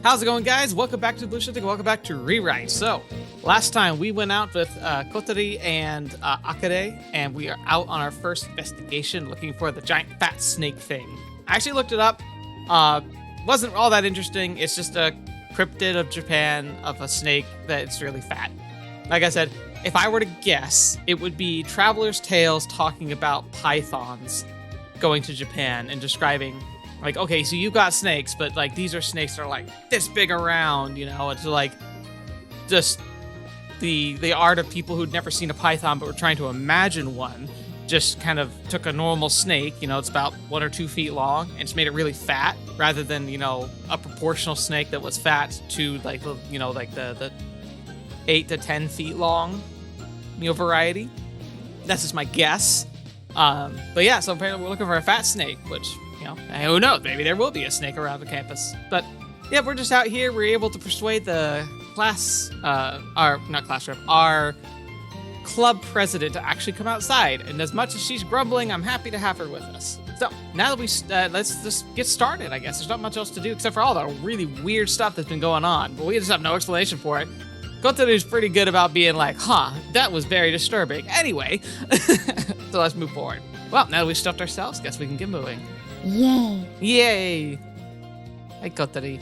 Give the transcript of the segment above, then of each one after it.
How's it going, guys? Welcome back to TheBlueShifting. Welcome back to ReWrite. So, last time we went out with Kotarou and Akare, and we are out on our first investigation looking for the giant fat snake thing. I actually looked it up. Wasn't all that interesting. It's just a cryptid of Japan of a snake that's really fat. Like I said, if I were to guess, it would be Traveler's Tales talking about pythons going to Japan and describing, like, okay, so you got snakes, but like these are snakes that are like this big around, you know. It's like just the art of people who'd never seen a python but were trying to imagine one. Just kind of took a normal snake, you know, it's about 1 or 2 feet long, and just made it really fat rather than, you know, a proportional snake that was fat to like, you know, like the 8 to 10 feet long, you know, variety. That's just my guess. But yeah, so apparently we're looking for a fat snake, which, you know, who knows? Maybe there will be a snake around the campus. But yeah, we're just out here. We're able to persuade the our club president to actually come outside. And as much as she's grumbling, I'm happy to have her with us. So now that we let's just get started. I guess there's not much else to do except for all the really weird stuff that's been going on, but we just have no explanation for it. Kotarou's pretty good about being like, that was very disturbing. Anyway, so let's move forward. Well, now that we've stuffed ourselves, guess we can get moving. Yay. Yay. Hi, Kotarou.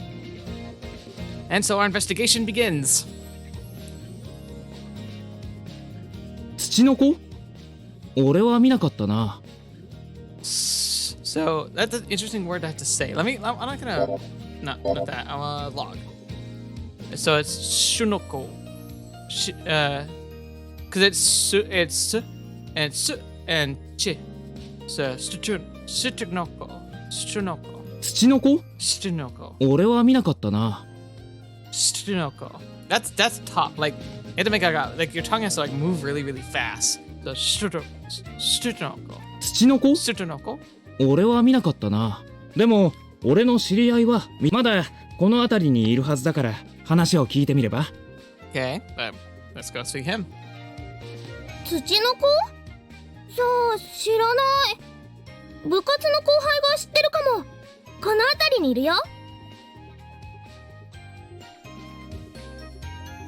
And so our investigation begins. 土の子? 俺は見なかったな. So that's an interesting word to have to say. I'm not gonna, not that, I'm a log. So it's shunoko. Cause it's su and chi. So shunoko. 土の子? Shunoko. 俺は見なかったな. Shunoko. That's tough. Like, you have to make like your tongue has to like move really, really fast. So shunoko. 土の子? Shunoko. 俺は見なかったな。でも俺の知り合いはまだこの辺りにいるはずだから話を聞いてみれば。 Okay, let's go see him. 土の子？そう、知らない。部活の後輩が知ってるかも。この辺りにいるよ。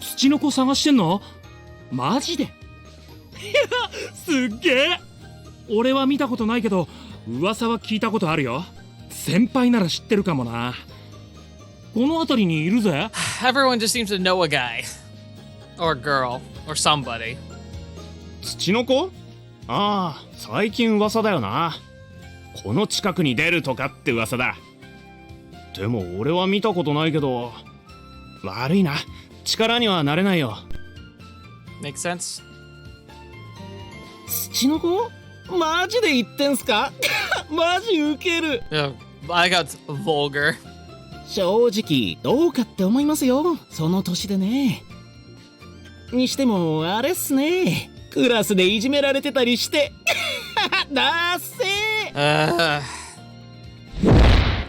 土の子探してんの？マジで？いや、すっげえ。俺は見たことないけど噂は聞いたことあるよ。先輩なら知ってるかもな。この辺りにいるぜ。Everyone just seems to know a guy. Or girl. Or somebody. 土の子？ああ、最近噂だよな。この近くに出るとかって噂だ。でも俺は見たことないけど、悪いな。力にはなれないよ。Makes sense. 土の子？マジで言ってんすか？マジウケる。I got vulgar. 正直どうかって思いますよ。その年でね。にしてもあれっすね。クラスでいじめられてたりして。だっせー。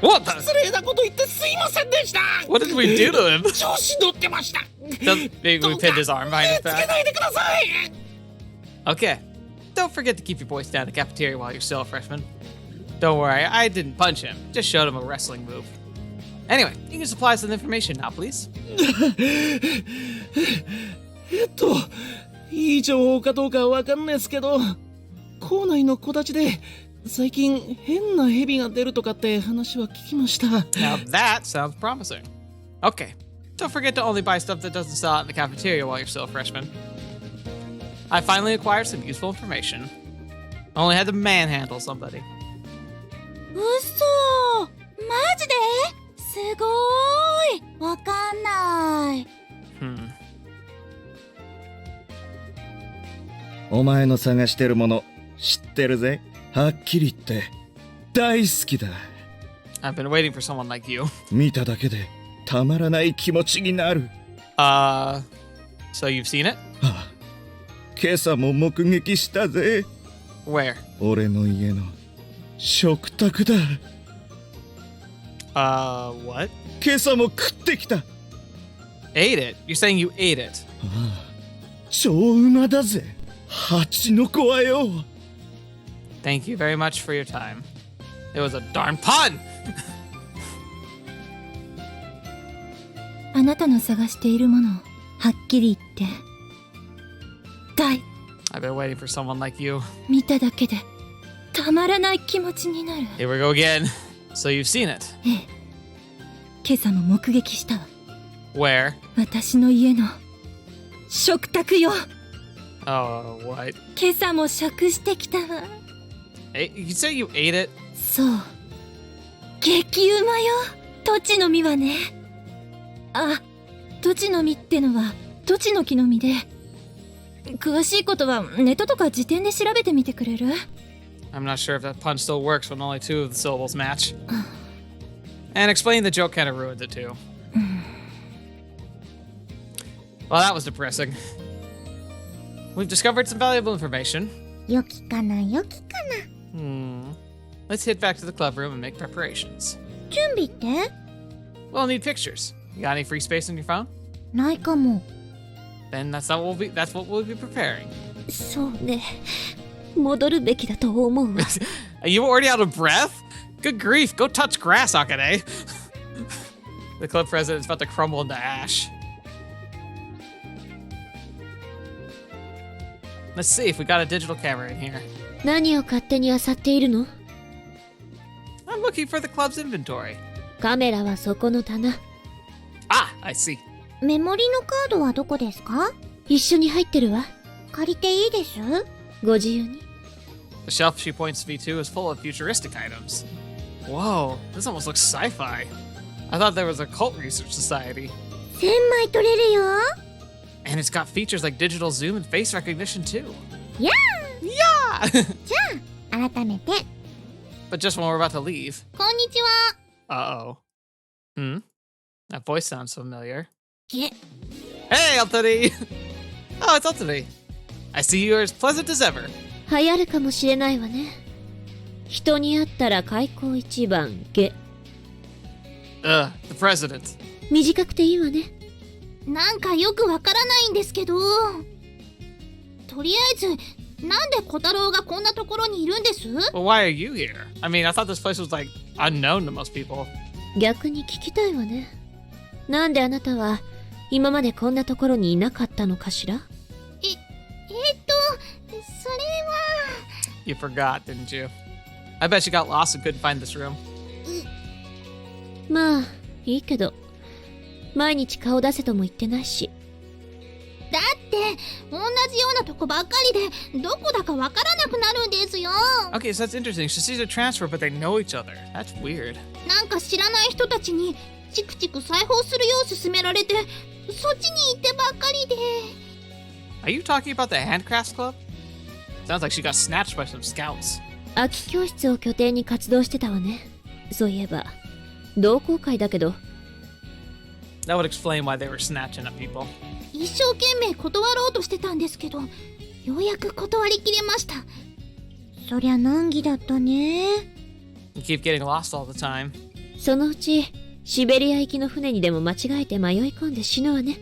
What the? 失礼なこと言ってすいませんでした。 What did we do to him? 調子乗ってました。 Maybe we pinned his arm behind his つけ back. ないでください。 Okay. Don't forget to keep your voice down in the cafeteria while you're still a freshman. Don't worry, I didn't punch him. Just showed him a wrestling move. Anyway, you can supply us with information now, please. いい情報かどうかわかんないですけど、校内の子たちで最近変な蛇が出るとかって話は聞きました。 Now that sounds promising. Okay. Don't forget to only buy stuff that doesn't sell out in the cafeteria while you're still a freshman. I finally acquired some useful information. I only had to manhandle somebody. 嘘。マジで？すごーい。わかんない。お前の探してるもの知ってるぜ。はっきり言って大好きだ。 I've been waiting for someone like you. 見ただけでたまらない気持ちになる。 So you've seen it? ああ、今朝も目撃したぜ。 Where? 俺の家の食卓だ。 What? 今朝も食ってきた。 Ate it? You're saying you ate it? ああ、超うまだぜ。蜂の子はよ。 Thank you very much for your time. It was a darn pun! あなたの探しているものをはっきり言って。大、 I've been waiting for someone like you. 見ただけでたまらない気持ちになる。 Here we go again. So you've seen it. ええ、今朝も目撃したわ。 Where? 私の家の食卓よ。 Oh, what? 今朝も食してきたわ。 You say you ate it? そう、激うまよ。トチの実はね。あ、トチの実ってのはトチの木の実で、詳しいことはネットとか辞典で調べてみてくれる？ I'm not sure if that pun still works when only 2 of the syllables match. And explaining the joke kind of ruined it too. Well, that was depressing. We've discovered some valuable information. 良きかな良きかな。 Let's head back to the club room and make preparations. 準備って？ We'll need pictures. You got any free space on your phone? ないかも。 Then that's what we'll be preparing. そうね。戻るべきだと思うわ。 Are you already out of breath? Good grief, go touch grass, Akane. The club president is about to crumble into ash. Let's see if we got a digital camera in here. 何を勝手に漁っているの？ I'm looking for the club's inventory. カメラはそこの棚。 Ah, I see. メモリのカードはどこですか？一緒に入ってるわ。借りていいです？ご自由に。 The shelf she points me to is full of futuristic items. Whoa, this almost looks sci-fi. I thought there was a cult research society. 10枚取れるよ。 And it's got features like digital zoom and face recognition too. や Yeah! じゃあ改めて。 But just when we're about to leave. こんにちは。 Uh-oh. That voice sounds familiar. げ、 Hey, Altari! Oh, it's Altari. I see you are as pleasant as ever. 流行るかもしれないわね。人に会ったら開口一番げ。The president. 短くていいわね。なんかよくわからないんですけど。とりあえず、なんで小太郎がこんなところにいるんです？ Well, why are you here? I mean, I thought this place was like unknown to most people. 逆に聞きたいわね。なんであなたは今までこんなところにいなかったのかしら？それは。 You forgot, didn't you? I bet you got lost and couldn't find this room. まあ、いいけど。毎日顔出せとも言ってないし。だって、同じようなとこばっかりで、どこだかわからなくなるんですよ。 Okay, so that's interesting. She sees a transfer, but they know each other. That's weird. なんか知らない人たちに、チクチク裁縫するよう勧められて、そっちに行ってばっかりで。Are you talking about the handcrafts club? Sounds like she got snatched by some scouts. 空き教室を拠点に活動してたわね。そういえば、同好会だけど。That would explain why they were snatching up people. 一生懸命断ろうとしてたんですけど、ようやく断りきれました。そりゃ難儀だったね。 You keep getting lost all the time. そのうちシベリア行きの船にでも間違えて迷い込んで死ぬわね。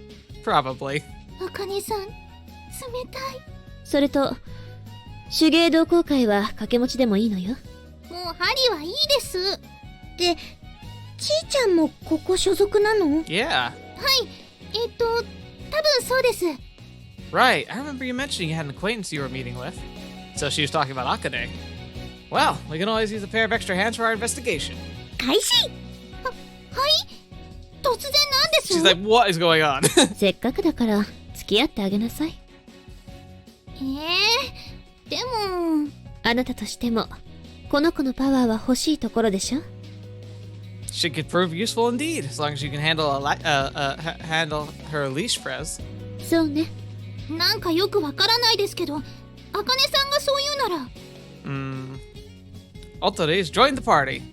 Probably. あかねさん、冷たい。それと手芸同好会は掛け持ちでもいいのよ。もう針はいいです。で、ちーちゃんもここ所属なの？ Yeah. はい、多分そうです。 Right. I remember you mentioning you had an acquaintance you were meeting with. So she was talking about Akane. Well, we can always use a pair of extra hands for our investigation. 開始。はい。突然なんです？ She's like, what is going on? せっかくだから付き合ってあげなさい。でもあなたとしてもこの子のパワーは欲しいところでしょ。 She could prove useful indeed, as long as you can handle handle her leash press. そうね。なんかよくわからないですけど、あかねさんがそう言うなら。Altari has joined the party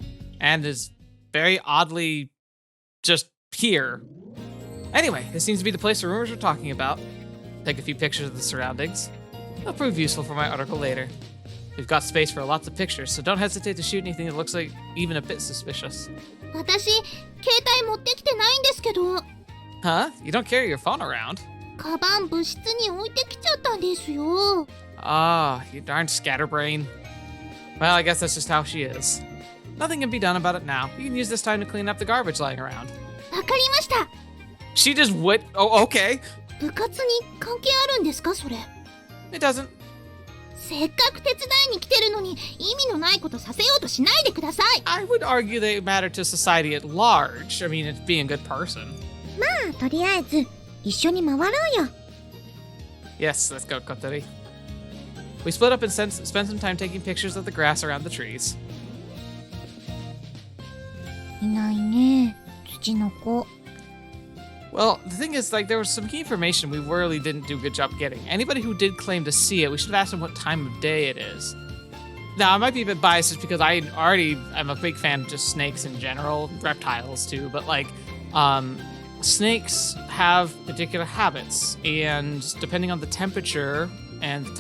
and is very oddly just here. Anyway, this seems to be the place the rumors are talking about. Take a few pictures of the surroundings. They'll prove useful for my article later. We've got space for lots of pictures, so don't hesitate to shoot anything that looks like even a bit suspicious. 私、携帯持ってきてないんですけど。 Huh? You don't carry your phone around? カバン部室に置いてきちゃったんですよ。 Ah, you darn scatterbrain. Well, I guess that's just how she is. Nothing can be done about it now. You can use this time to clean up the garbage lying around. わかりました。She just would. Oh, okay. 部活に関係あるんですかそれ。 It doesn't. せっかく手伝いに来てるのに意味のないことさせようとしないでください。 I would argue they matter to society at large. I mean, it's being a good person. まあとりあえず一緒に回ろうよ。 Yes, let's go, Kotori. We split up and spent some time taking pictures of the grass around the trees. いないね、土の子。 Well, the thing is, like, there was some key information we really didn't do a good job getting. Anybody who did claim to see it, we should have asked them what time of day it is. Now, I might be a bit biased just because I'm a big fan of just snakes in general, reptiles too, but like, snakes have particular habits, and depending on the temperature and the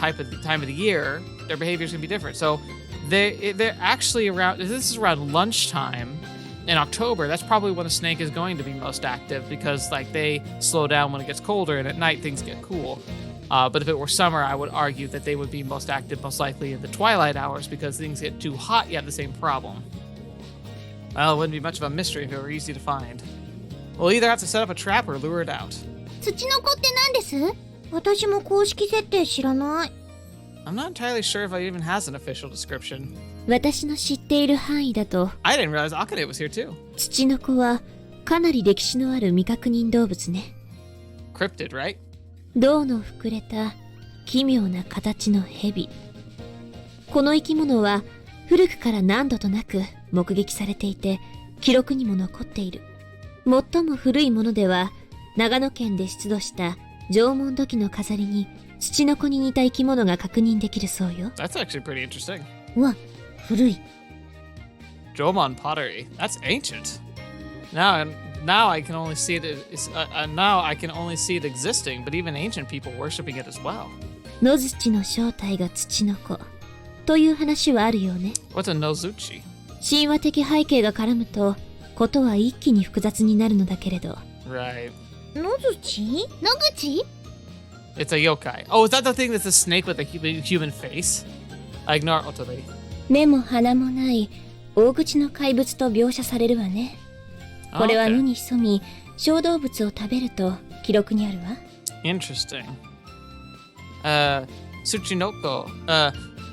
time of the year, their behaviors can be different. So they're actually around, if this is around lunchtime in October, that's probably when a snake is going to be most active because like they slow down when it gets colder and at night things get cool. But if it were summer, I would argue that they would be most active most likely in the twilight hours because things get too hot, you have the same problem. Well, it wouldn't be much of a mystery if it were easy to find. We'll either have to set up a trap or lure it out. 土の子って何です？私も公式設定知らない。 I'm not entirely sure if it even has an official description. 私の知っている範囲だと、 I didn't realize Akane was here too. 土の子はかなり歴史のある未確認動物ね。 Cryptid, right? 胴の膨れた奇妙な形の蛇。この生き物は古くから何度となく目撃されていて、記録にも残っている。最も古いものでは、長野県で出土した縄文土器の飾りに土の子に似た生き物が確認できるそうよ。 That's actually pretty interesting. わ、古い。Jomon pottery. That's ancient. Now I can only see it. Now I can only see it existing, but even ancient people worshiping it as well. 野土の正体が土の子という話はあるよね。 What's a nozuchi? 神話的背景が絡むと、ことは一気に複雑になるのだけれど。 Right. 野土？野口？ It's a yokai. Oh, is that the thing that's a snake with a human face? I ignore Otome. 目も鼻もない大口の怪物と描写されるわね。これは野に潜み小動物を食べると記録にあるわ。 Interesting. Tsuchinoko.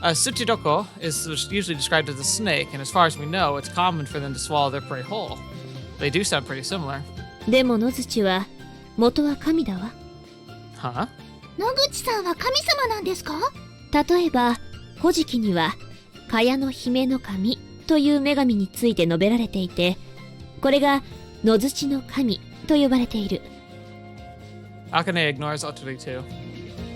Tsuchinoko is usually described as a snake, and as far as we know, it's common for them to swallow their prey whole. They do sound pretty similar. でも野土は元は神だわ。 Huh? 野口さんは神様なんですか？例えば古事記には蚊帳の姫の神という女神について述べられていて、これが野土の神と呼ばれている。 Akane ignores Otome too.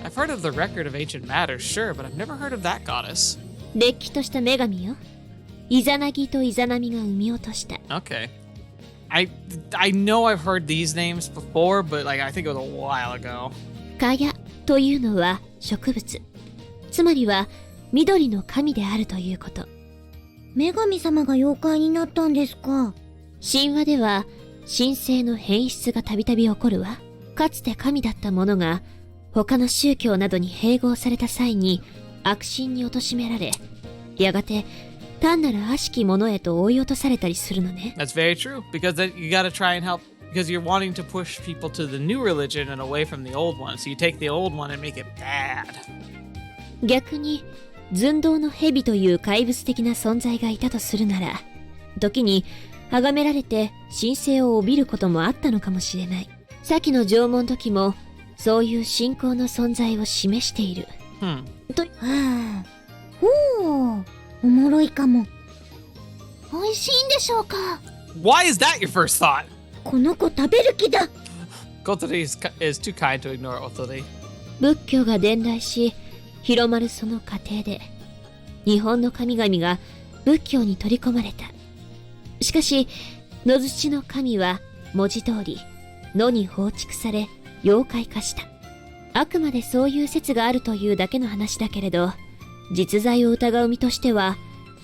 I've heard of the record of ancient matters, sure, but I've never heard of that goddess. れっきとした女神よ。イザナギとイザナミが産み落とした。 Okay. I know I've heard these names before, but like I think it was a while ago. 蚊帳というのは植物。つまりは緑の神であるということ。女神様が妖怪になったんですか？神話では神聖の変質がたびたび起こるわ。かつて神だったものが他の宗教などに併合された際に悪神に貶められ、やがて単なる悪しきものへと追い落とされたりするのね。 That's very true, because then you gotta try and help, because you're wanting to push people to the new religion and away from the old one. So you take the old one and make it bad. 逆に寸胴の蛇という怪物的な存在がいたとするなら、時に崇められて神聖を帯びることもあったのかもしれない。先の縄文土器もそういう信仰の存在を示している。と、はあ、ほう、おもろいかも。美味しいんでしょうか？ Why is that your first thought? この子食べる気だ。 Kotori is too kind to ignore Otome. 仏教が伝来し、広まるその過程で、日本の神々が仏教に取り込まれた。しかし、野土の神は文字通り野に放逐され妖怪化した。あくまでそういう説があるというだけの話だけれど、実在を疑う身としては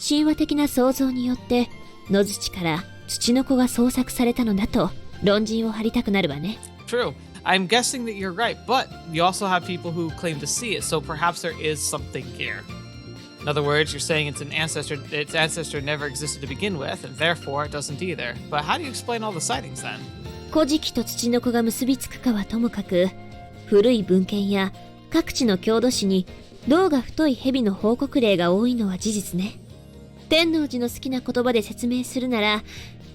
神話的な想像によって野土から土の子が創作されたのだと論陣を張りたくなるわね。 True. I'm guessing that you're right, but you also have people who claim to see it, so perhaps there is something here. In other words, you're saying its ancestor never existed to begin with, and therefore it doesn't either. But how do you explain all the sightings then? 古事記と土の子が結びつくかはともかく、古い文献や各地の郷土史に胴が太い蛇の報告例が多いのは事実ね。天王寺の好きな言葉で説明するなら、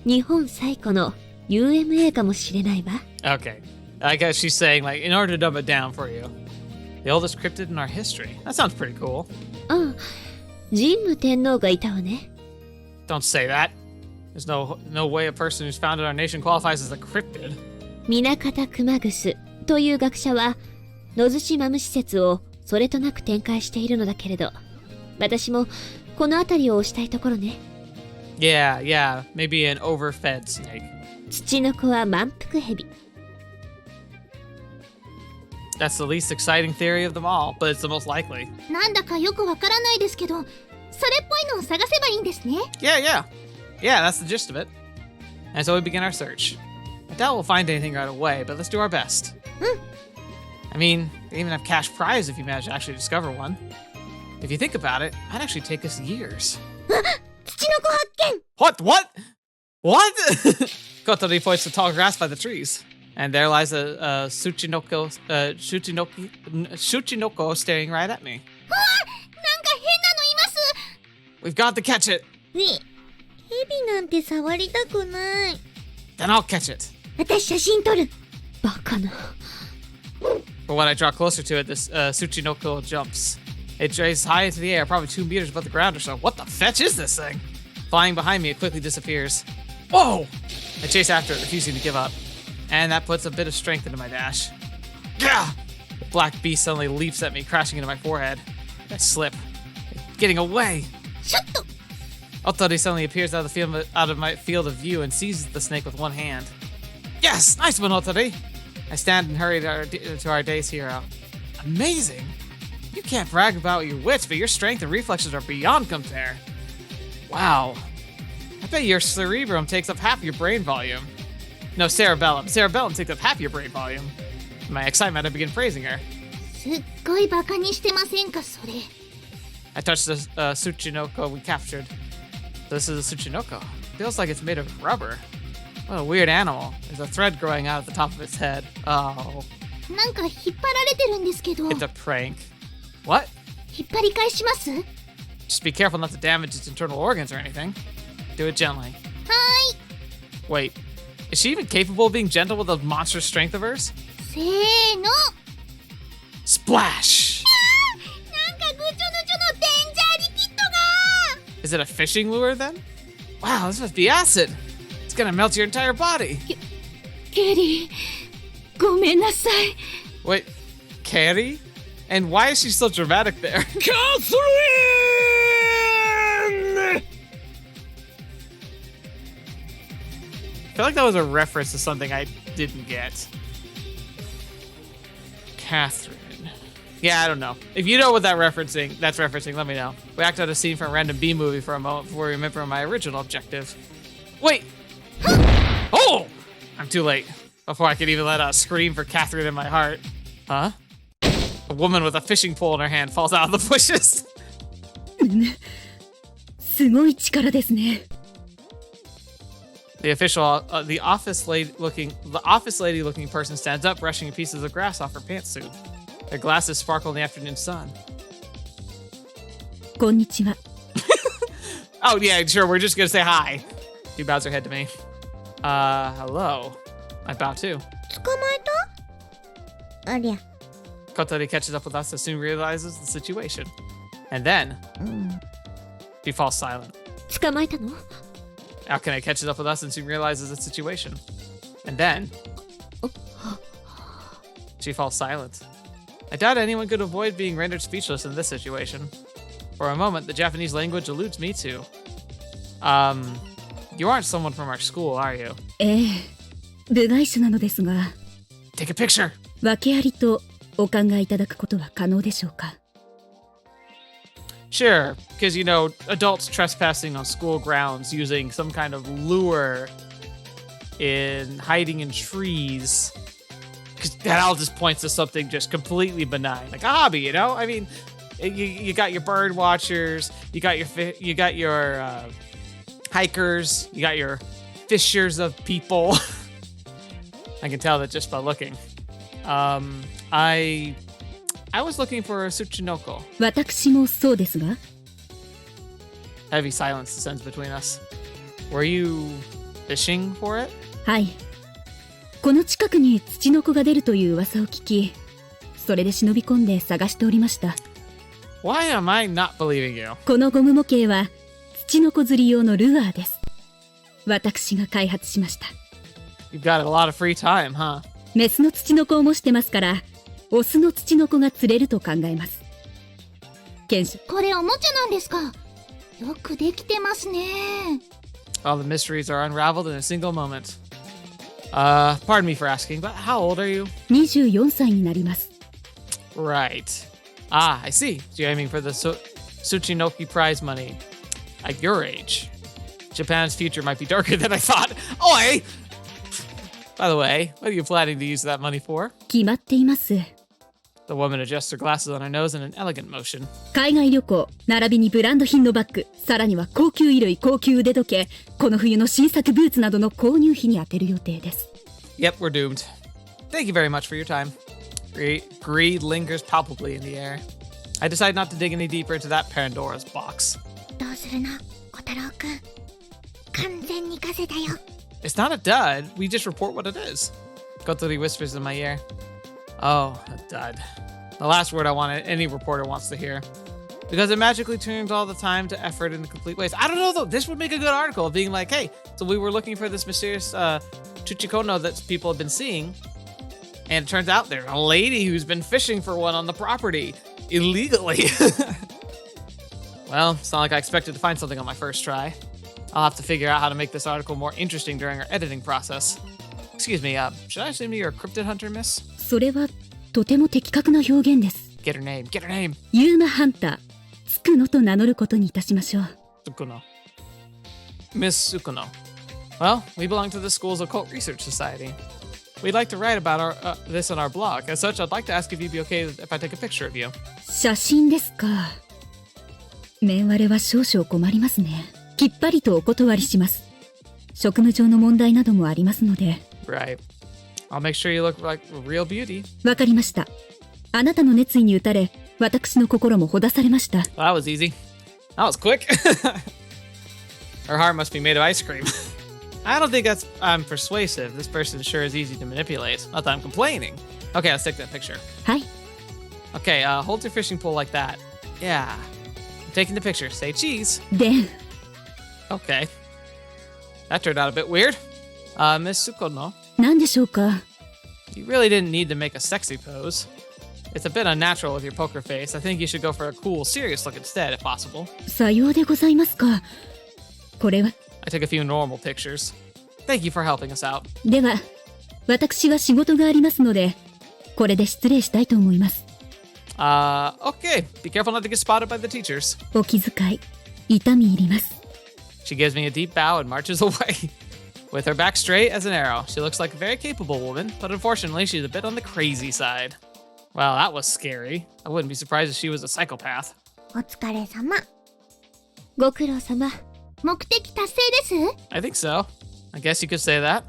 日本最古の UMA かもしれないわ。Okay. I guess she's saying, like, in order to dumb it down for you, the oldest cryptid in our history. That sounds pretty cool. ああ、神武天皇がいたわね。Don't say that. There's no way a person who's founded our nation qualifies as a cryptid. 南方熊楠という学者は野寿司マム施設をそれとなく展開しているのだけれど、私もこの辺りを推したいところね。Yeah, maybe an overfed snake. 土の子は満腹蛇。That's the least exciting theory of them all, but it's the most likely. なんだかよくわからないですけど、それっぽいのを探せばいいんですね。Yeah, that's the gist of it. And so we begin our search. I doubt we'll find anything right away, but let's do our best. I mean, they even have cash prize if you manage to actually discover one. If you think about it, that'd actually take us years. 土の子発見。 What? Kotori points to tall grass by the trees. And there lies a Tsuchinoko staring right at me. なんか変なのいます。 We've got to catch it. ねえ、蛇なんて触りたくない。 Then I'll catch it. 私写真撮る。バカな。 But when I draw closer to it, this Tsuchinoko jumps. It raises high into the air, probably 2 meters above the ground or so. What the fetch is this thing? Flying behind me, it quickly disappears. Whoa! I chase after it, refusing to give up. And that puts a bit of strength into my dash. Gah! The black beast suddenly leaps at me, crashing into my forehead. I slip. Getting away! ちょっと。 Otori suddenly appears out of my field of view and seizes the snake with one hand. Yes! Nice one, Otori! I stand and hurry to our day's hero. Amazing! You can't brag about your wits, but your strength and reflexes are beyond compare. Wow. I bet your cerebrum takes up half your brain volume. No, cerebellum. Cerebellum takes up half your brain volume. In my excitement, I begin praising her. すっごいバカにしてませんか、それ。I touch the Tsuchinoko we captured. This is a Tsuchinoko. Feels like it's made of rubber. What a weird animal. There's a thread growing out at the top of its head. Oh. なんか引っ張られてるんですけど。 It's a prank. What? 引っ張り返します。 Just be careful not to damage its internal organs or anything. Do it gently. はーい。 Wait. Is she even capable of being gentle with the monstrous strength of hers? せーの。 Splash! なんかぐちょぐちょのデンジャーリキッドが。 Is it a fishing lure then? Wow, this must be acid. It's gonna melt your entire body. ケリー、ごめんなさい。 Wait, Carrie? And why is she so dramatic there? Catherine! I feel like that was a reference to something I didn't get. Catherine. Yeah, I don't know. If you know what that's referencing, let me know. We acted out a scene from a random B movie for a moment before we remember my original objective. Wait! Oh! I'm too late. Before I could even let out a scream for Catherine in my heart. Huh? A woman with a fishing pole in her hand falls out of the bushes. すごい力ですね。 The office lady looking person stands up, brushing pieces of grass off her pantsuit. Their glasses sparkle in the afternoon sun. こんにちは。 Oh yeah, sure. We're just gonna say hi. She bows her head to me. Hello. I bow too. 捕まえた？ありゃ。 Kotori catches up with us and soon realizes the situation. And then she falls silent. 捕まえたの？ Akane catches up with us and soon realizes the situation. And then she falls silent. I doubt anyone could avoid being rendered speechless in this situation. For a moment, the Japanese language eludes me too. You aren't someone from our school, are you? 部外種なのですが、 Take a picture. 訳ありとお考えいただくことは可能でしょうか？ Sure, because, you know, adults trespassing on school grounds using some kind of lure in hiding in trees. Because that all just points to something just completely benign, like a hobby, you know? I mean, you got your bird watchers, you got your hikers, you got your fishers of people. I can tell that just by looking. I was looking for Tsuchinoko. 私もそうですが Heavy silence descends between us. Were you fishing for it? はい。この近くにツチノコが出るという噂を聞き、それで忍び込んで探しておりました。Why am I not believing you? このゴム模型はツチノコ釣り用のルアーです。私が開発しました。You've got a lot of free time, huh? メスのツチノコを模してますから、オスのツチノコが釣れると考えます。検証。これおもちゃなんですか。よくできてますね。All the mysteries are unraveled in a single moment. Pardon me for asking, but how old are you? 24歳になります。Right. Ah, I see. So you're aiming for the Tsuchinoki prize money at your age. Japan's future might be darker than I thought. Oi! By the way, what are you planning to use that money for? 決まっています。The woman adjusts her glasses on her nose in an elegant motion. 海外旅行、並びにブランド品のバッグ、さらには高級衣類、高級腕時計、この冬の新作ブーツなどの購入費に充てる予定です。Yep, we're doomed. Thank you very much for your time. Greed lingers palpably in the air. I decide not to dig any deeper into that Pandora's box. どうするの、小太郎くん。完全に稼いだよ。It's not a dud. We just report what it is. Kotori whispers in my ear. Oh, a dud. The last word I want any reporter wants to hear. Because it magically turns all the time to effort in complete waste. I don't know though. This would make a good article, being like, hey, so we were looking for this mysterious Tsuchikono that people have been seeing. And it turns out there's a lady who's been fishing for one on the property illegally. Well, it's not like I expected to find something on my first try. I'll have to figure out how to make this article more interesting during our editing process. Excuse me, should I assume you're a cryptid hunter, miss? それはとても的確な表現です。Get her name, get her name. ユーマハンター、つくのと名乗ることにいたしましょう。Sukuno. Miss Sukuno. Well, we belong to the school's occult research society. We'd like to write about this on our blog. As such, I'd like to ask if you'd be okay if I take a picture of you. 写真ですか。面割れは少々困りますね。きっぱりとお断りします。職務上の問題などもありますので。Right. I'll make sure you look like a real beauty. わかりました。あなたの熱意に打たれ、私の心もほだされました。Well, that was easy. That was quick. Her heart must be made of ice cream. I don't think I'm persuasive. This person sure is easy to manipulate. Not that I'm complaining. Okay, let's take that picture. はい。Okay, hold your fishing pole like that. Yeah. I'm taking the picture. Say cheese. で、Okay. That turned out a bit weird. Miss Sukono, 何でしょうか。you really didn't need to make a sexy pose. It's a bit unnatural with your poker face. I think you should go for a cool, serious look instead, if possible. さようでございますか。これは。I took a few normal pictures. Thank you for helping us out. では、私は仕事がありますので、これで失礼したいと思います。Okay. Be careful not to get spotted by the teachers. お気遣い、痛み入ります。She gives me a deep bow and marches away. With her back straight as an arrow, she looks like a very capable woman, but unfortunately, she's a bit on the crazy side. Well, that was scary. I wouldn't be surprised if she was a psychopath. お疲れ様。ご苦労様。目的達成です。I think so. I guess you could say that.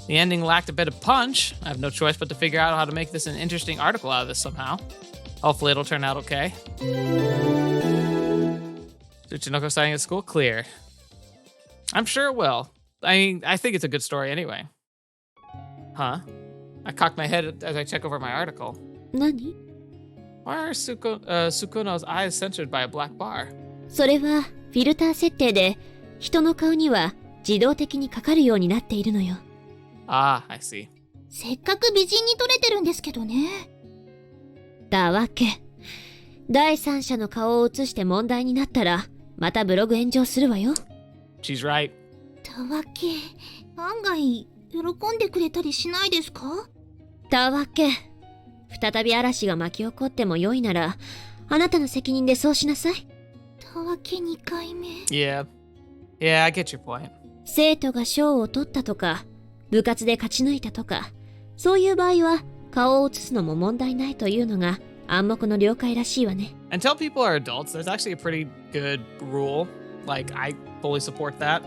The ending lacked a bit of punch. I have no choice but to figure out how to make this an interesting article out of this somehow. Hopefully it'll turn out okay. Tsuchinoko starting at school? Clear. I'm sure it will. I think it's a good story anyway. Huh? I cock my head as I check over my article. 何？ Why are Sukuno's eyes censored by a black bar? それはフィルター設定で人の顔には自動的にかかるようになっているのよ。Ah, I see. せっかく美人に撮れてるんですけどね。だわけ。第三者の顔を映して問題になったらまたブログ炎上するわよ。She's right. たわけ、案外喜んでくれたりしないですか？たわけ。再び嵐が巻き起こっても良いならあなたの責任でそうしなさい。たわけ2回目。Yeah. Yeah, I get your point. 生徒が賞を取ったとか部活で勝ち抜いたとかそういう場合は顔を映すのも問題ないというのが暗黙の了解らしいわね。Until people are adults, there's actually a pretty good rule. Like, I fully support that.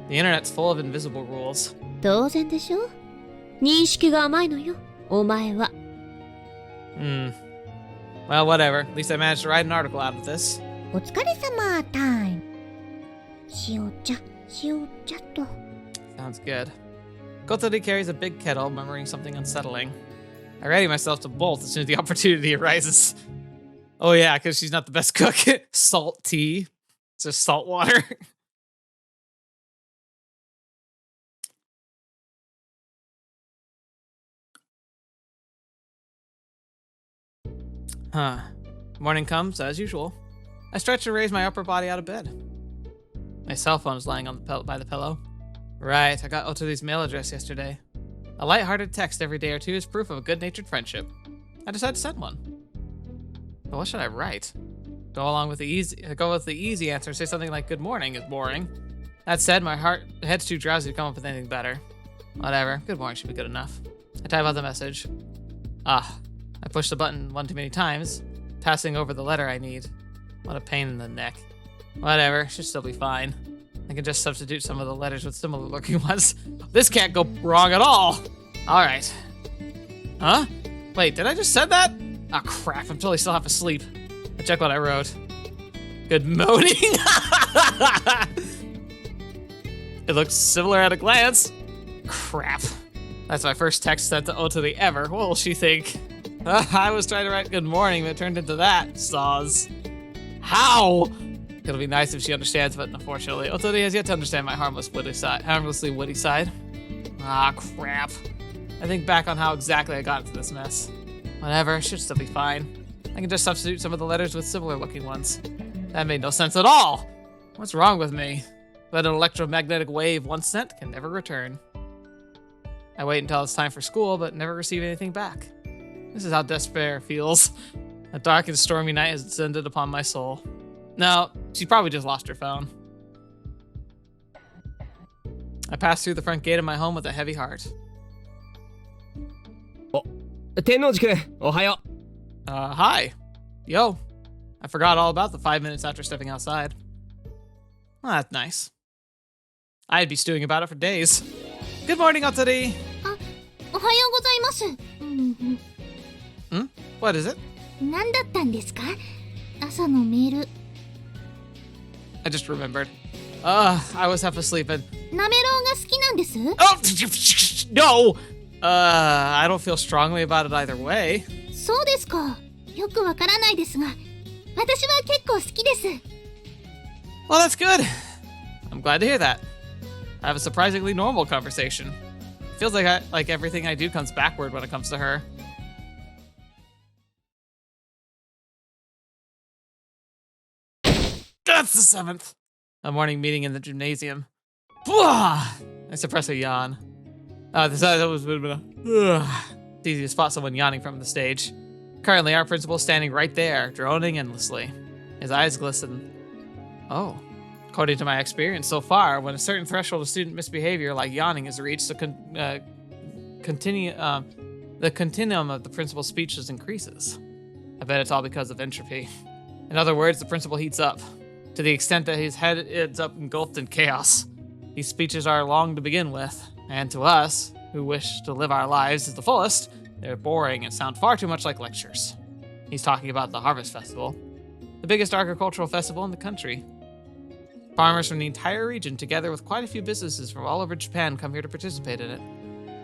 The internet's full of invisible rules. 当然でしょ。認識が甘いのよ、お前は。Well, whatever. At least I managed to write an article out of this. お疲れ様タイム。塩茶と。Sounds good. Kotori carries a big kettle, murmuring something unsettling. I ready myself to bolt as soon as the opportunity arises. Oh yeah, because she's not the best cook. Salt tea. It's just salt water. Huh. Morning comes, as usual. I stretch and raise my upper body out of bed. My cell phone is lying on by the pillow. Right, I got Otori's mail address yesterday. A light-hearted text every day or two is proof of a good-natured friendship. I decided to send one. But what should I write? Go with the easy answer. Say something like "Good morning" is boring. That said, my head's too drowsy to come up with anything better. Whatever. Good morning should be good enough. I type out the message. I pushed the button one too many times, passing over the letter I need. What a pain in the neck. Whatever, should still be fine. I can just substitute some of the letters with similar looking ones. This can't go wrong at all. All right. Huh? Wait, did I just said that? Oh crap, I'm totally still half asleep. I check what I wrote. Good moaning. It looks similar at a glance. Crap. That's my first text sent to Otori ever. What will she think? I was trying to write good morning, but it turned into that. Saws. How? It'll be nice if she understands, but unfortunately, Otori has yet to understand my harmlessly witty side. Ah, crap. I think back on how exactly I got into this mess. Whatever, should still be fine. I can just substitute some of the letters with similar looking ones. That made no sense at all. What's wrong with me? But an electromagnetic wave once sent can never return. I wait until it's time for school, but never receive anything back. This is how despair feels. A dark and stormy night has descended upon my soul. No, she probably just lost her phone. I pass through the front gate of my home with a heavy heart. Tennouji-kun, ohayo. Hi. Yo. I forgot all about the 5 minutes after stepping outside. Well, that's nice. I'd be stewing about it for days. Good morning, Otori. おはようございます。What is it? 何だったんですか？朝のメール。I just remembered. I was half asleep and... なめろうが好きなんです？ Oh! No! I don't feel strongly about it either way. そうですか。よくわからないですが、私は結構好きです。 Well, that's good. I'm glad to hear that. I have a surprisingly normal conversation. Feels like everything I do comes backward when it comes to her. That's the 7th. A morning meeting in the gymnasium. I suppress a yawn. That would have been it's easy to spot someone yawning from the stage. Currently, our principal is standing right there, droning endlessly. His eyes glisten. Oh. According to my experience so far, when a certain threshold of student misbehavior, like yawning, is reached, the continuum of the principal's speeches increases. I bet it's all because of entropy. In other words, the principal heats up, to the extent that his head ends up engulfed in chaos. These speeches are long to begin with, and to us, who wish to live our lives to the fullest, they're boring and sound far too much like lectures. He's talking about the Harvest Festival, the biggest agricultural festival in the country. Farmers from the entire region, together with quite a few businesses from all over Japan, come here to participate in it.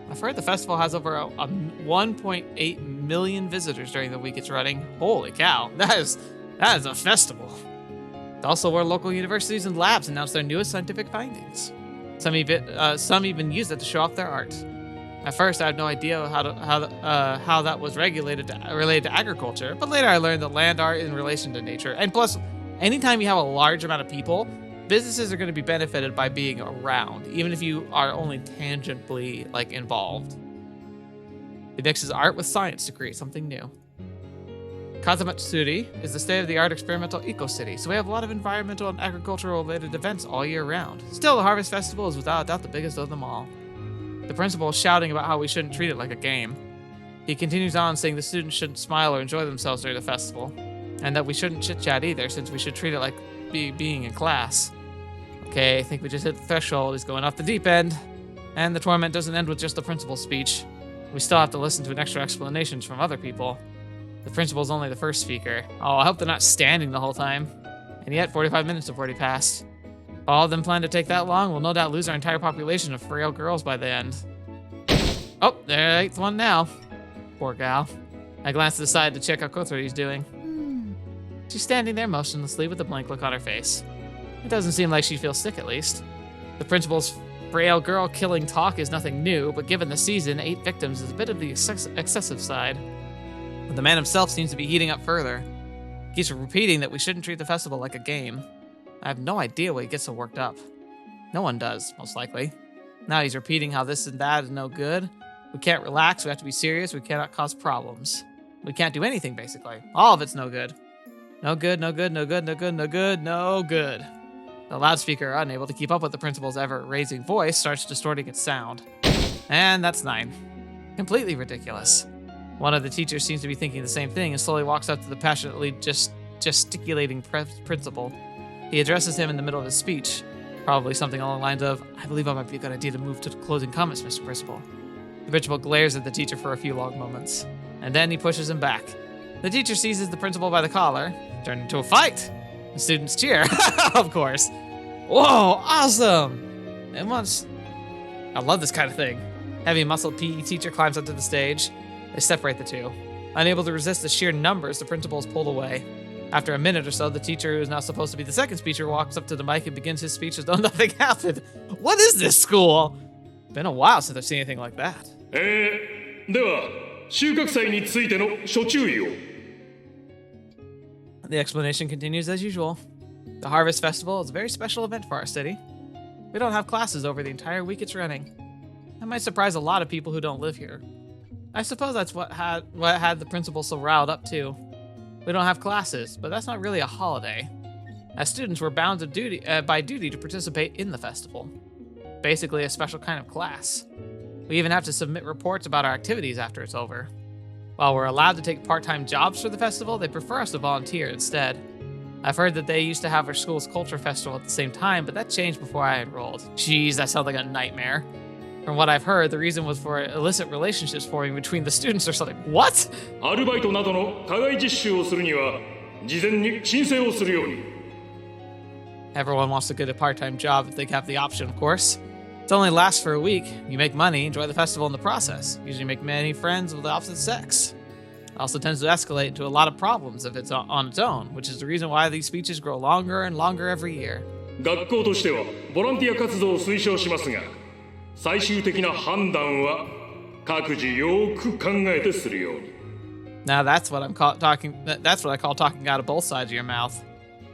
I've heard the festival has over 1.8 million visitors during the week it's running. Holy cow, that is a festival. It's also where local universities and labs announce their newest scientific findings. Some even use it to show off their art. At first, I had no idea how that was related to agriculture, but later I learned that land art in relation to nature. And plus, anytime you have a large amount of people, businesses are going to be benefited by being around, even if you are only tangentially involved. It mixes art with science to create something new. Kazamatsuri is the state-of-the-art experimental eco-city, so we have a lot of environmental and agricultural-related events all year round. Still, the Harvest Festival is without a doubt the biggest of them all. The principal is shouting about how we shouldn't treat it like a game. He continues on saying the students shouldn't smile or enjoy themselves during the festival, and that we shouldn't chit-chat either, since we should treat it like being in class. Okay, I think we just hit the threshold. He's going off the deep end. And the torment doesn't end with just the principal's speech. We still have to listen to an extra explanations from other people. The principal's only the first speaker. Oh, I hope they're not standing the whole time. And yet, 45 minutes have already passed. If all of them plan to take that long, we'll no doubt lose our entire population of frail girls by the end. Oh, there's one now. Poor gal. I glanced to the side to check how Kotarou's doing. She's standing there motionlessly with a blank look on her face. It doesn't seem like she feels sick, at least. The principal's frail girl killing talk is nothing new, but given the season, 8 victims is a bit of the excessive side. But the man himself seems to be heating up further. He keeps repeating that we shouldn't treat the festival like a game. I have no idea why he gets so worked up. No one does, most likely. Now he's repeating how this and that is no good. We can't relax, we have to be serious, we cannot cause problems. We can't do anything, basically. All of it's no good. No good, no good, no good, no good, no good, no good. The loudspeaker, unable to keep up with the principal's ever-raising voice, starts distorting its sound. And that's 9. Completely ridiculous. One of the teachers seems to be thinking the same thing and slowly walks up to the passionately gesticulating principal. He addresses him in the middle of his speech, probably something along the lines of, "I believe it might be a good idea to move to the closing comments, Mr. Principal." The principal glares at the teacher for a few long moments, and then he pushes him back. The teacher seizes the principal by the collar, turning into a fight. The students cheer, of course. Whoa, awesome! And once, I love this kind of thing. Heavy-muscled PE teacher climbs onto the stage. They separate the two. Unable to resist the sheer numbers, the principal is pulled away. After a minute or so, the teacher, who is now supposed to be the second speaker, walks up to the mic and begins his speech as though nothing happened. What is this school? Been a while since I've seen anything like that. では、収穫祭についての諸注意を。The explanation continues as usual. The Harvest Festival is a very special event for our city. We don't have classes over the entire week it's running. That might surprise a lot of people who don't live here. I suppose that's what had the principal so riled up too. We don't have classes, but that's not really a holiday. As students, we're bound to by duty to participate in the festival. Basically a special kind of class. We even have to submit reports about our activities after it's over. While we're allowed to take part-time jobs for the festival, they prefer us to volunteer instead. I've heard that they used to have our school's culture festival at the same time, but that changed before I enrolled. Jeez, that sounds like a nightmare. From what I've heard, the reason was for illicit relationships forming between the students or something. What? アルバイトなどの課外実習をするには、事前に申請をするように。Everyone wants to get a part-time job if they have the option, of course. It only lasts for a week. You make money, enjoy the festival in the process. Usually make many friends with the opposite sex. It also tends to escalate into a lot of problems if it's on its own, which is the reason why these speeches grow longer and longer every year. 学校としてはボランティア活動を推奨しますが、最終的な判断は各自よく考えてするように。Now that's what That's what I call talking out of both sides of your mouth.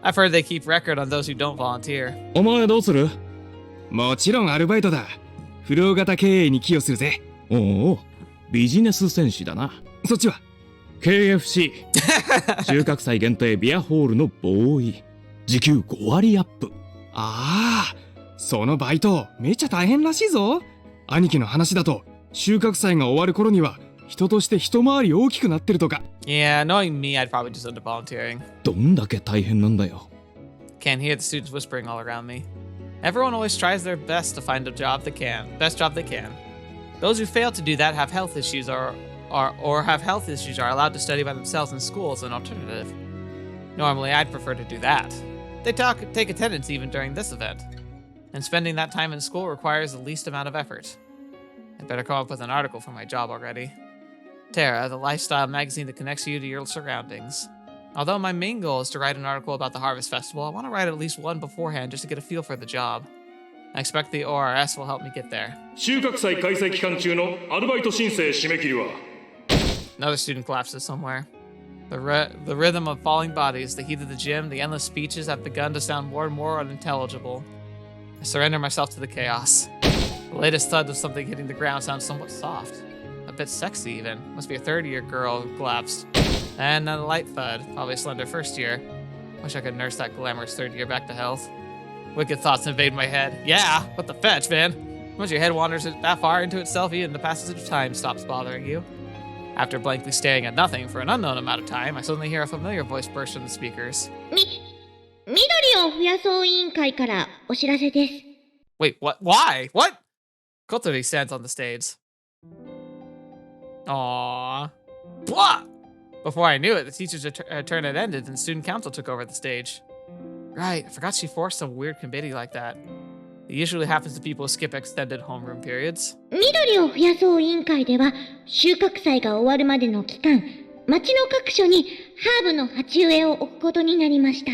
I've heard they keep record on those who don't volunteer. お前どうする？もちろんアルバイトだ。不良型経営に寄与するぜ。おお、ビジネス戦士だな。そっちは KFC 収穫祭限定ビアホールのボーイ。時給5割アップ。ああ、そのバイトめっちゃ大変らしいぞ。兄貴の話だと収穫祭が終わる頃には人として一回り大きくなってるとか。Yeah, knowing me, I'd probably just end up volunteering. どんだけ大変なんだよ。Can't hear the students whispering all around me. Everyone always tries their best to find best job they can. Those who fail to do that have health issues or have health issues are allowed to study by themselves in school as an alternative. Normally, I'd prefer to do that. They take attendance even during this event. And spending that time in school requires the least amount of effort. I'd better come up with an article for my job already. Terra, the lifestyle magazine that connects you to your surroundings. Although my main goal is to write an article about the Harvest Festival, I want to write at least one beforehand just to get a feel for the job. I expect the ORS will help me get there. 収穫祭開催期間中のアルバイト申請締め切りは Another student collapses somewhere. The rhythm of falling bodies, the heat of the gym, the endless speeches have begun to sound more and more unintelligible. I surrender myself to the chaos. The latest thud of something hitting the ground sounds somewhat soft. A bit sexy even. Must be a third-year girl who collapsed. And then a light thud, probably a slender first year. Wish I could nurse that glamorous third year back to health. Wicked thoughts invade my head. Yeah, what the fetch, man? Once your head wanders that far into itself, even the passage of time stops bothering you. After blankly staring at nothing for an unknown amount of time, I suddenly hear a familiar voice burst from the speakers. 緑を増やそう委員会からお知らせです。 Wait, what? Why? What? Kotori stands on the stage. Aww. Blah! Before I knew it, the teacher's turn had ended and student council took over the stage. Right, I forgot she forced some weird committee like that. It usually happens to people who skip extended homeroom periods. 緑を増やそう委員会では、収穫祭が終わるまでの期間、町の各所にハーブの鉢植えを置くことになりました。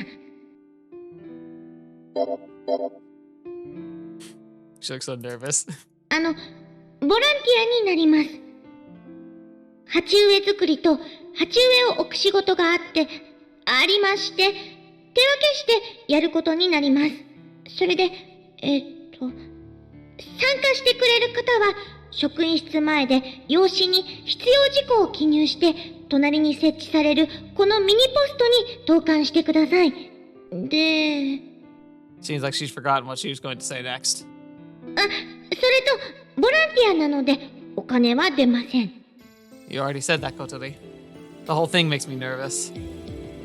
She looks so nervous. ボランティアになります。鉢植え作りと鉢植えを置く仕事がありまして、手分けしてやることになります。それで、参加してくれる方は、職員室前で用紙に必要事項を記入して、隣に設置されるこのミニポストに投函してください。で、Seems like she's forgotten what she was going to say next. それと、ボランティアなので、お金は出ません。You already said that, Kotori. The whole thing makes me nervous.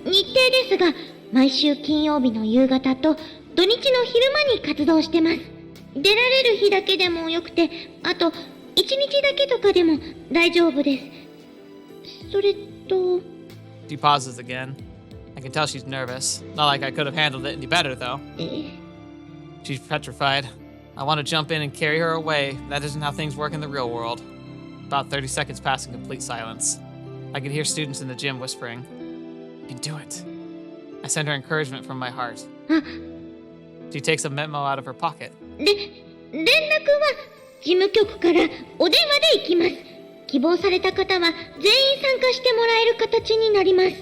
日程ですが、毎週金曜日の夕方と土日の昼間に活動してます。出られる日だけでもよくて、あと1日だけとかでも大丈夫です。それと、She pauses again. I can tell she's nervous. Not like I could have handled it any better, though. She's petrified. I want to jump in and carry her away. That isn't how things work in the real world. About 30 seconds pass in complete silence. I can hear students in the gym whispering, "You can do it." I send her encouragement from my heart. She takes a memo out of her pocket. 連絡は事務局からお電話で行きます。希望された方は全員参加してもらえる形になります。1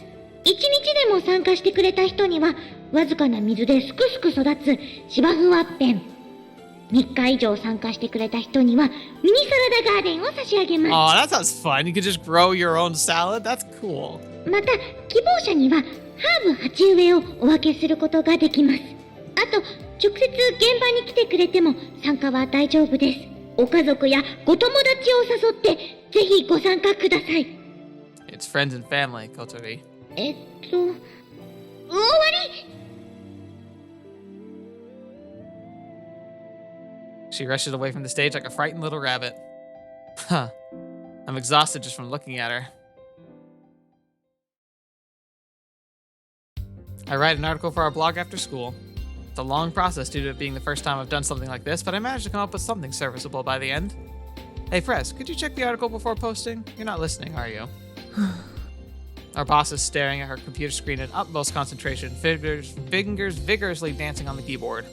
日でも参加してくれた人には、わずかな水ですくすく育つ芝生ワッペン。3日以上参加してくれた人には、ミニサラダガーデンを差し上げます。Oh, that sounds fun. You could just grow your own salad? That's cool. また、希望者には、ハーブ鉢植えをお分けすることができます。あと、直接現場に来てくれても参加は大丈夫です。お家族やご友達を誘って、ぜひご参加ください。It's friends and family, Kotori. 終わり。She rushes away from the stage like a frightened little rabbit. Huh. I'm exhausted just from looking at her. I write an article for our blog after school. It's a long process due to it being the first time I've done something like this, but I managed to come up with something serviceable by the end. Hey, Fres, could you check the article before posting? You're not listening, are you? Our boss is staring at her computer screen in utmost concentration, fingers vigorously dancing on the keyboard.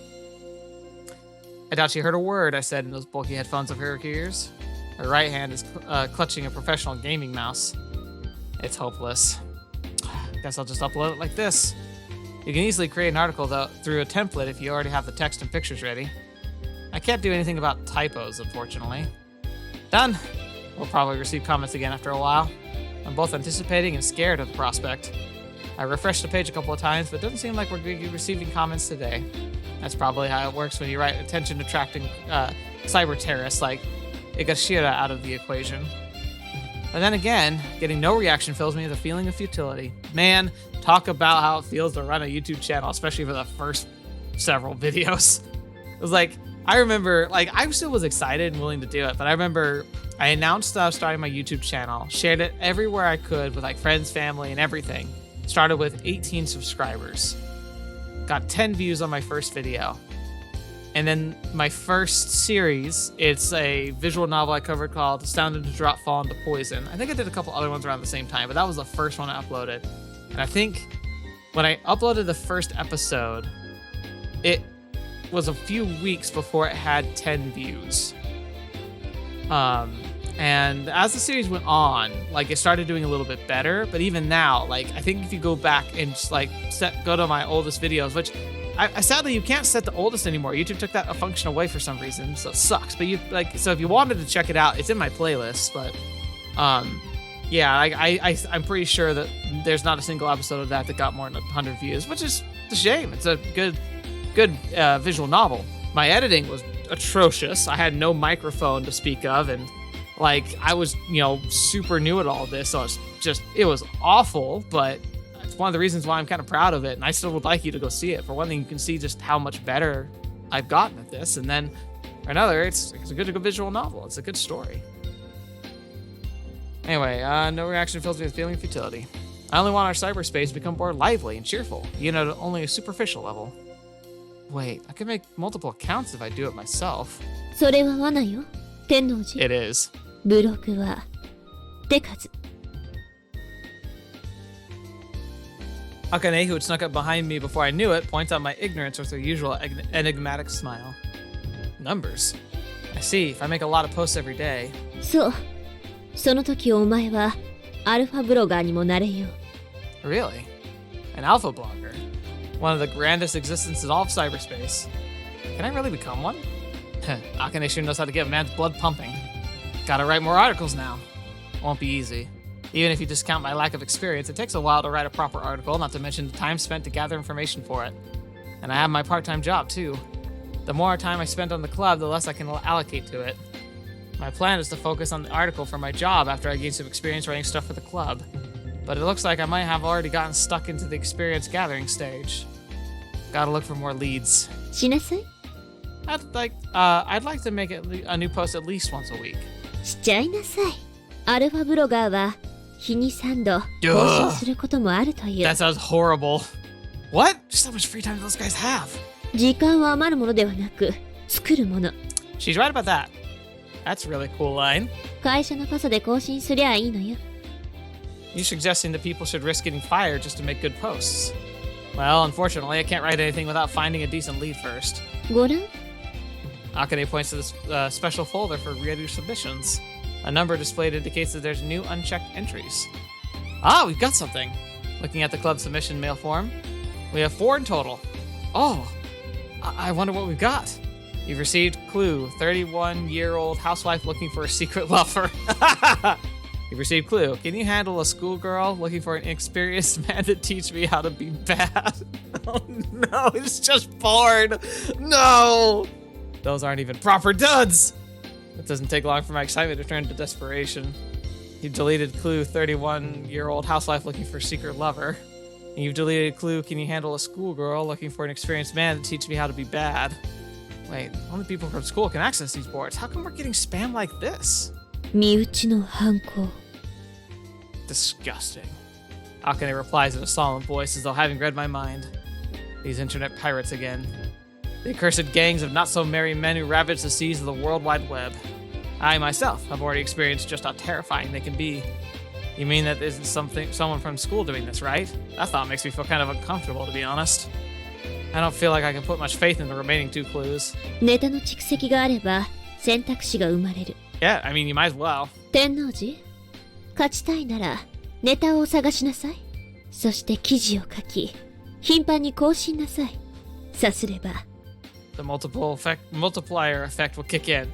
I doubt she heard a word I said in those bulky headphones of her ears. Her right hand is clutching a professional gaming mouse. It's hopeless. Guess I'll just upload it like this. You can easily create an article through a template if you already have the text and pictures ready. I can't do anything about typos, unfortunately. Done. We'll probably receive comments again after a while. I'm both anticipating and scared of the prospect. I refreshed the page a couple of times, but it doesn't seem like we're going to be receiving comments today. That's probably how it works when you write attention-attracting cyber terrorists like Igashira out of the equation. But then again, getting no reaction fills me with a feeling of futility. Man, talk about how it feels to run a YouTube channel, especially for the first several videos. It was like, I remember, like, I still was excited and willing to do it, but I remember I announced that I was starting my YouTube channel, shared it everywhere I could with like friends, family, and everything. Started with 18 subscribers. Got 10 views on my first video. And then my first series, it's a visual novel I covered called Astounded to Drop, Fall into Poison. I think I did a couple other ones around the same time, but that was the first one I uploaded. And I think when I uploaded the first episode, it was a few weeks before it had 10 views. And as the series went on, like, it started doing a little bit better, but even now, like, I think if you go back and just like go to my oldest videos, which I sadly you can't set the oldest anymore. YouTube took that function away for some reason, so it sucks. But you like, so if you wanted to check it out, it's in my playlist. But yeah, I'm pretty sure that there's not a single episode of that got more than 100 views, which is a shame. It's a good visual novel. My editing was atrocious. I had no microphone to speak of, and like, I was, super new at all this, so it was awful, but it's one of the reasons why I'm kind of proud of it, and I still would like you to go see it. For one thing, you can see just how much better I've gotten at this, and then Or another, it's a good visual novel. It's a good story. Anyway, no reaction fills me with feeling of futility. I only want our cyberspace to become more lively and cheerful, even at only a superficial level. Wait, I could make multiple accounts if I do it myself. それは罠よ、天王寺。 It is. ブログは手数。 Akane, who had snuck up behind me before I knew it, points out my ignorance with her usual enigmatic smile. Numbers. I see. If I make a lot of posts every day. そう。その時お前はアルファブロガーにもなれよ。 Really? An alpha blogger? One of the grandest existences in all of cyberspace. Can I really become one? Akane sure knows how to get a man's blood pumping. Gotta write more articles now. Won't be easy. Even if you discount my lack of experience, it takes a while to write a proper article, not to mention the time spent to gather information for it. And I have my part-time job, too. The more time I spend on the club, the less I can allocate to it. My plan is to focus on the article for my job after I gain some experience writing stuff for the club. But it looks like I might have already gotten stuck into the experience gathering stage. Gotta look for more leads. しなさい。 I'd like to make a new post at least once a week. しちゃいなさい。アルファブロガーは日に3度更新することもあるという。 That sounds horrible. What? Just how much free time do those guys have? 時間は余るものではなく作るもの。 She's right about that. That's a really cool line. 会社の傘で更新すりゃいいのよ。 You're suggesting that people should risk getting fired just to make good posts. Well, unfortunately, I can't write anything without finding a decent lead first. ご覧。 Akane points to this special folder for ready submissions. A number displayed indicates that there's new unchecked entries. Ah, we've got something. Looking at the club submission mail form, we have 4 in total. Oh, I wonder what we've got. You've received clue, 31-year-old housewife looking for a secret lover. You've received clue. Can you handle a schoolgirl looking for an inexperienced man to teach me how to be bad? Oh no, it's just porn. No! Those aren't even proper duds. It doesn't take long for my excitement to turn to desperation. You deleted clue, 31-year-old housewife looking for a secret lover. And you've deleted clue, can you handle a schoolgirl looking for an experienced man to teach me how to be bad? Wait, only people from school can access these boards. How come we're getting spam like this? 身内の犯行。 Disgusting. Akane replies in a solemn voice as though having read my mind. These internet pirates again. The accursed gangs of not-so-merry men who ravage the seas of the World Wide Web. I myself have already experienced just how terrifying they can be. You mean that isn't someone from school doing this, right? That thought makes me feel kind of uncomfortable, to be honest. I don't feel like I can put much faith in the remaining 2 clues. ネタの蓄積があれば選択肢が生まれる。 Yeah, I mean, you might as well. 天王寺、勝ちたいならネタを探しなさい。そして記事を書き、頻繁に更新なさい。さすれば。 The multiplier effect will kick in.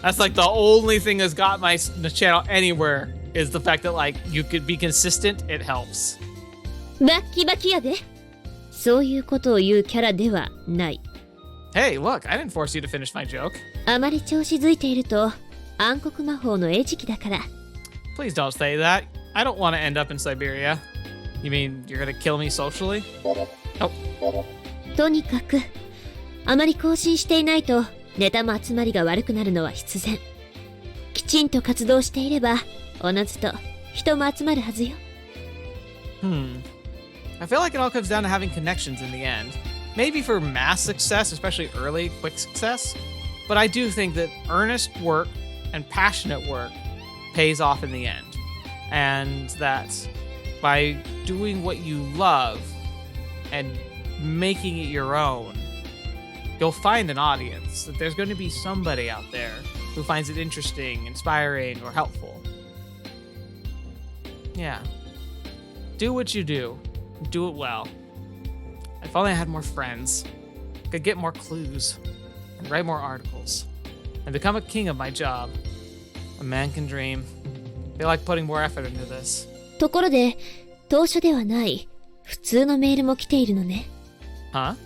That's like the only thing that's got my channel anywhere is the fact that like you could be consistent. It helps. バッキバキやで。そういうことを言うキャラではない。 Hey, look, I didn't force you to finish my joke. あまり調子づいていると暗黒魔法の餌食だから。 Please don't say that. I don't want to end up in Siberia. You mean you're gonna kill me socially? Oh. とにかくあまり更新していないとネタも集まりが悪くなるのは必然。きちんと活動していればおのずと人も集まるはずよ。 I feel like it all comes down to having connections in the end. Maybe for mass success, especially early, quick success. But I do think that earnest work and passionate work pays off in the end. And that by doing what you love and making it your own, you'll find an audience. That there's going to be somebody out there who finds it interesting, inspiring, or helpful. Yeah. Do what you do. Do it well. If only I had more friends, could get more clues, and write more articles, and become a king of my job. A man can dream. I feel like putting more effort into this. ところで当初ではない普通のメールも来ているのね。 Huh?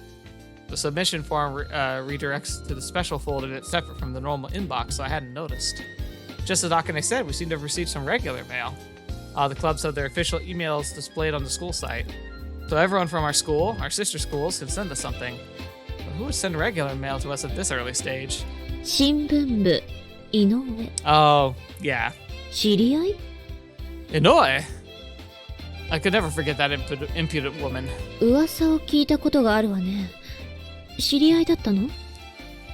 The submission form redirects to the special folder that's separate from the normal inbox, so I hadn't noticed. Just as Akane said, we seem to have received some regular mail. The clubs have their official emails displayed on the school site. So everyone from our school, our sister schools, can send us something. But who would send regular mail to us at this early stage? 新聞部井上 Oh, yeah. 知り合い Inoue. I could never forget that impudent woman. 噂を聞いたことがあるわね。知り合いだったの？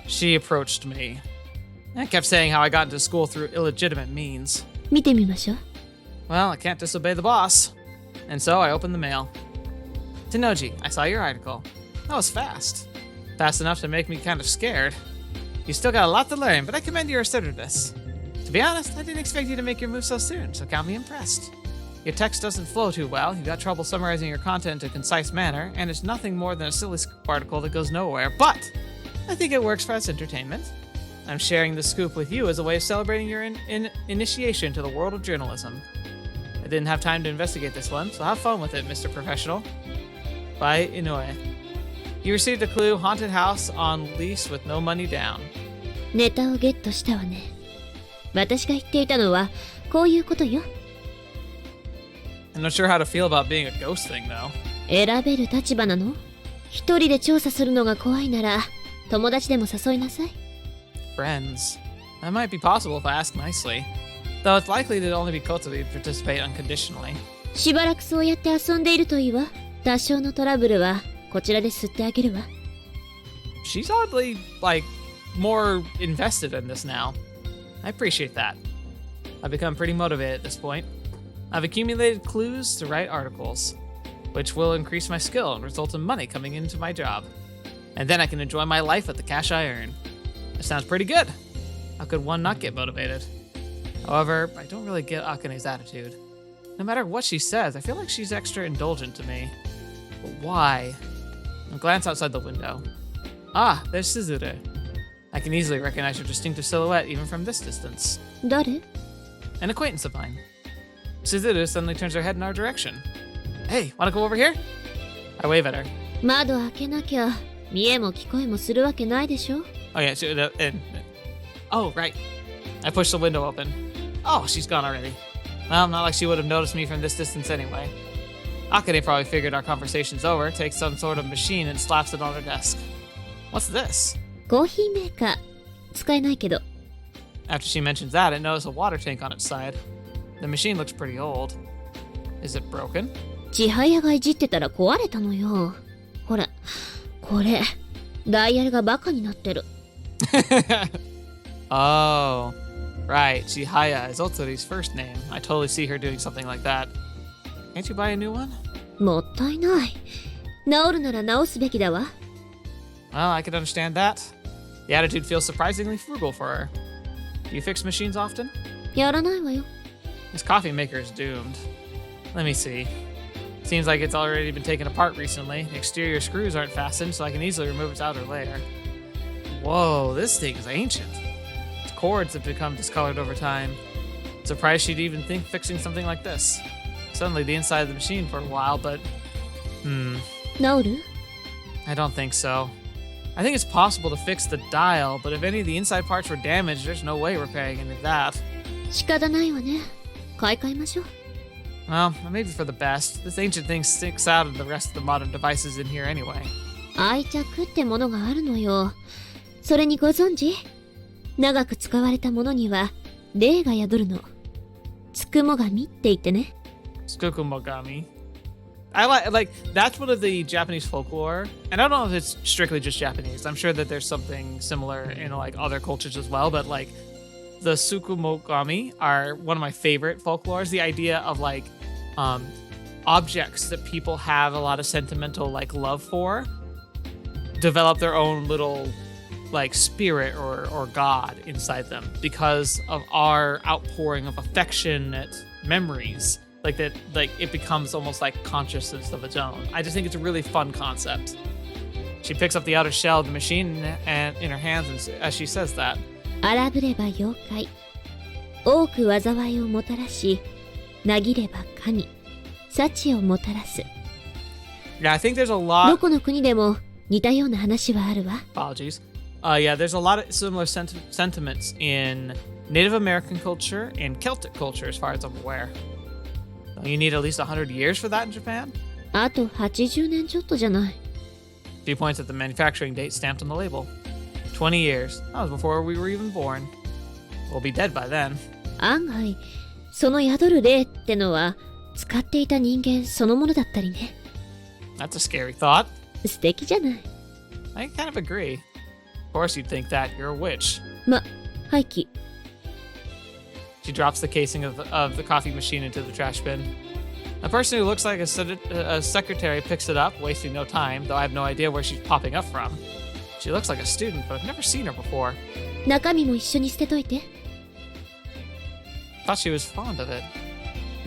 She approached me. I kept saying how I got into school through illegitimate means. 見てみましょう。 Well, I can't disobey the boss. And so I opened the mail. Tennouji, I saw your article. That was fast. Fast enough to make me kind of scared. You still got a lot to learn, but I commend your assertiveness. To be honest, I didn't expect you to make your move so soon, so count me impressed. Your text doesn't flow too well, you got trouble summarizing your content in a concise manner, and it's nothing more than a silly scoop article that goes nowhere, but I think it works for its entertainment. I'm sharing the scoop with you as a way of celebrating your initiation to the world of journalism. I didn't have time to investigate this one, so have fun with it, Mr. Professional. By Inoue. You received a clue, haunted house on lease with no money down. ネタをゲットしたわね。私が言っていたのはこういうことよ。 I'm not sure how to feel about being a ghost thing, though. 選べる立場なの？一人で調査するのが怖いなら友達でも誘いなさい。 Friends. That might be possible if I ask nicely. Though it's likely that only be Kotarou to participate unconditionally. しばらくそうやって遊んでいるといいわ。多少のトラブルはこちらで吸ってあげるわ。 She's oddly, more invested in this now. I appreciate that. I've become pretty motivated at this point. I've accumulated clues to write articles, which will increase my skill and result in money coming into my job. And then I can enjoy my life with the cash I earn. That sounds pretty good. How could one not get motivated? However, I don't really get Akane's attitude. No matter what she says, I feel like she's extra indulgent to me. But why? I glance outside the window. Ah, there's Suzuru. I can easily recognize her distinctive silhouette even from this distance. 誰？ An acquaintance of mine. Suzuru suddenly turns her head in our direction. Hey, wanna go over here? I wave at her. 窓開けなきゃ見えも聞こえもするわけないでしょ。 Oh yeah, oh right. I push the window open. Oh, she's gone already. Well, not like she would have noticed me from this distance anyway. Akane probably figured our conversation's over, takes some sort of machine and slaps it on her desk. What's this? コーヒーメーカー使えないけど。 After she mentions that, it notices a water tank on its side. The machine looks pretty old. Is it broken? 千早がいじってたら壊れたのよ。ほら、これダイヤルがバカになってる。Oh, right. Chihaya is Otsuri's first name. I totally see her doing something like that. Can't you buy a new one? もったいない。治るなら治すべきだわ。 Well, I can understand that. The attitude feels surprisingly frugal for her. Do you fix machines often? やらないわよ。 This coffee maker is doomed. Let me see. Seems like it's already been taken apart recently. The exterior screws aren't fastened, so I can easily remove its outer layer. Whoa, this thing is ancient. Its cords have become discolored over time. Surprised she'd even think fixing something like this. Suddenly the inside of the machine for a while, but... 治る？ I don't think so. I think it's possible to fix the dial, but if any of the inside parts were damaged, there's no way repairing any of that. 仕方ないわね。買い替えましょう。 Well, maybe for the best. This ancient thing sticks out of the rest of the modern devices in here anyway. 愛着ってものがあるのよ。それにご存知？長く使われたものには霊が宿るの。つくも神って言ってね。 Tsukumogami. I like that's one of the Japanese folklore, and I don't know if it's strictly just Japanese. I'm sure that there's something similar in other cultures as well, but the Tsukumogami are one of my favorite folklores. The idea of objects that people have a lot of sentimental love for develop their own little spirit or god inside them because of our outpouring of affectionate memories. It becomes almost like consciousness of its own. I just think it's a really fun concept. She picks up the outer shell of the machine and in her hands as she says that. 荒ぶれば妖怪。多く災いをもたらし、なぎれば神。幸をもたらす。 Yeah, I think there's a lot. どこの国でも似たような話はあるわ。 Apologies. Yeah, there's a lot of similar sentiments in Native American culture and Celtic culture, as far as I'm aware. You need at least 100 years for that in Japan? あと80年ちょっとじゃない。 She points at the manufacturing date stamped on the label. 20 years. That was before we were even born. We'll be dead by then. 案外、その宿る霊ってのは、使っていた人間そのものだったりね。That's a scary thought. 素敵じゃない。I kind of agree. Of course you'd think that. You're a witch. ま、廃棄。She drops the casing of the coffee machine into the trash bin. A person who looks like a secretary picks it up, wasting no time, though I have no idea where she's popping up from. She looks like a student, but I've never seen her before. 中身も一緒に捨てといて。Thought she was fond of it.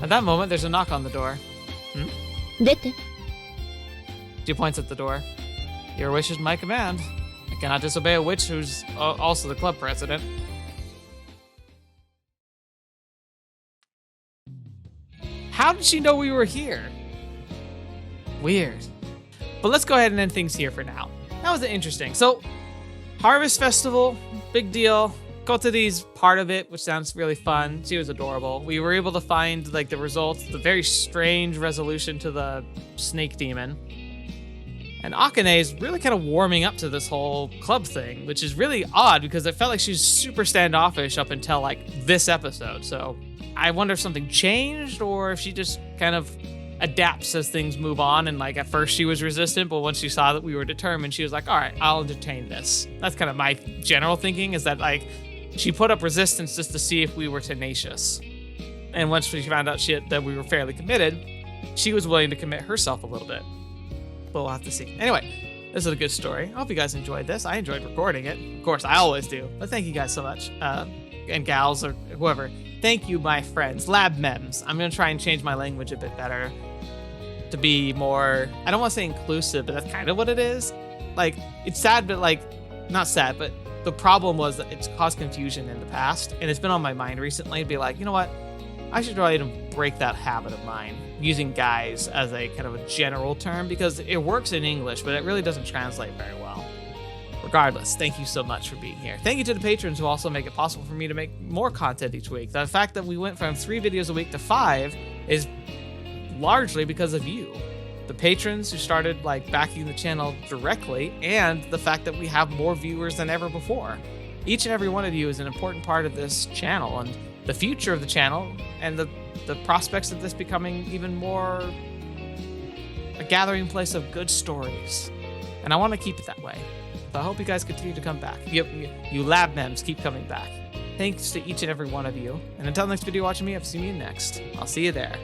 At that moment, there's a knock on the door. 出て。She points at the door. Your wish is my command. I cannot disobey a witch who's also the club president. How did she know we were here? Weird. But let's go ahead and end things here for now. That was interesting. So, Harvest Festival, big deal. Kotarou's part of it, which sounds really fun. She was adorable. We were able to find like the results, the very strange resolution to the snake demon. And Akane is really kind of warming up to this whole club thing, which is really odd because it felt like she's super standoffish up until like this episode. So I wonder if something changed or if she just kind of adapts as things move on. And like at first she was resistant, but once she saw that we were determined, she was like, all right, I'll entertain this. That's kind of my general thinking, is that like she put up resistance just to see if we were tenacious. And once she found out that we were fairly committed, she was willing to commit herself a little bit. But we'll have to see. Anyway, this is a good story. I hope you guys enjoyed this. I enjoyed recording it. Of course, I always do. But thank you guys so much. And gals or whoever. Thank you, my friends. Lab mems. I'm going to try and change my language a bit better to be more, I don't want to say inclusive, but that's kind of what it is. Like, it's sad, but like, not sad, but the problem was that it's caused confusion in the past. And it's been on my mind recently to be like, you know what? I should try to break that habit of mine, using guys as a kind of a general term, because it works in English, but it really doesn't translate very well. Regardless, thank you so much for being here. Thank you to the patrons who also make it possible for me to make more content each week. The fact that we went from 3 videos a week to 5 is largely because of you. The patrons who started like backing the channel directly, and the fact that we have more viewers than ever before. Each and every one of you is an important part of this channel and the future of the channel, and the prospects of this becoming even more a gathering place of good stories. And I want to keep it that way. So I hope you guys continue to come back. You lab mems keep coming back. Thanks to each and every one of you. And until next video watching me, I've seen you next. I'll see you there.